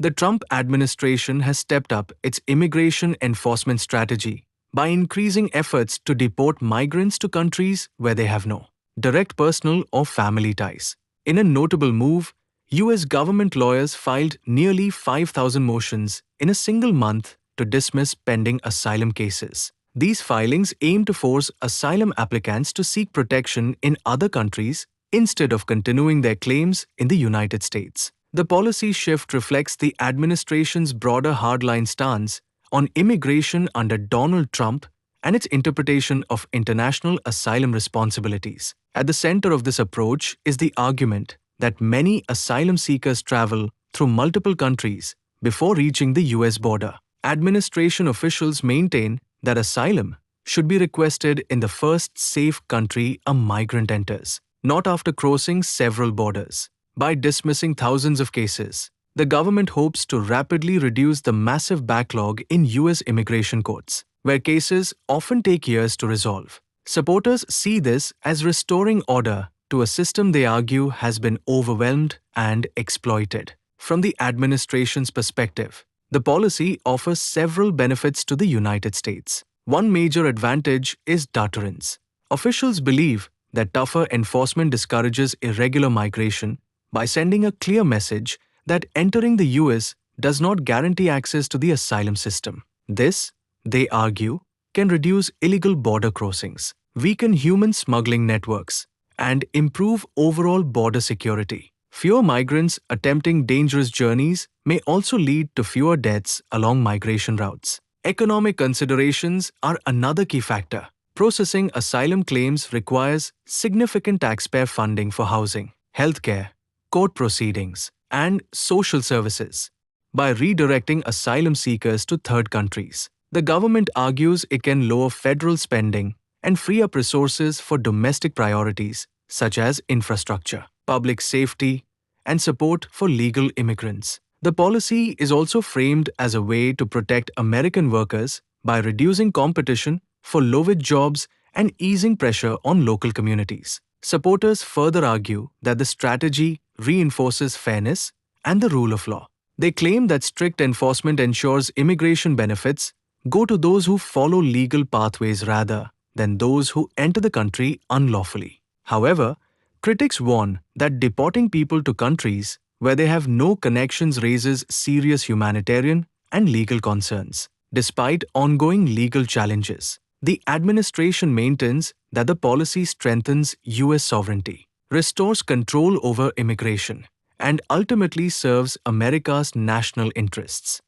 The Trump administration has stepped up its immigration enforcement strategy by increasing efforts to deport migrants to countries where they have no direct personal or family ties. In a notable move, US government lawyers filed nearly 5,000 motions in a single month to dismiss pending asylum cases. These filings aim to force asylum applicants to seek protection in other countries instead of continuing their claims in the United States. The policy shift reflects the administration's broader hardline stance on immigration under Donald Trump and its interpretation of international asylum responsibilities. At the center of this approach is the argument that many asylum seekers travel through multiple countries before reaching the US border. Administration officials maintain that asylum should be requested in the first safe country a migrant enters, not after crossing several borders. By dismissing thousands of cases, the government hopes to rapidly reduce the massive backlog in US immigration courts, where cases often take years to resolve. Supporters see this as restoring order to a system they argue has been overwhelmed and exploited. From the administration's perspective, the policy offers several benefits to the United States. One major advantage is deterrence. Officials believe that tougher enforcement discourages irregular migration by sending a clear message that entering the US does not guarantee access to the asylum system. This, they argue, can reduce illegal border crossings, weaken human smuggling networks, and improve overall border security. Fewer migrants attempting dangerous journeys may also lead to fewer deaths along migration routes. Economic considerations are another key factor. Processing asylum claims requires significant taxpayer funding for housing, healthcare, court proceedings, and social services. By redirecting asylum seekers to third countries, the government argues it can lower federal spending and free up resources for domestic priorities such as infrastructure, public safety, and support for legal immigrants. The policy is also framed as a way to protect American workers by reducing competition for low-wage jobs and easing pressure on local communities. Supporters further argue that the strategy reinforces fairness and the rule of law. They claim that strict enforcement ensures immigration benefits go to those who follow legal pathways rather than those who enter the country unlawfully. However, critics warn that deporting people to countries where they have no connections raises serious humanitarian and legal concerns. Despite ongoing legal challenges, the administration maintains that the policy strengthens US sovereignty, restores control over immigration, and ultimately serves America's national interests.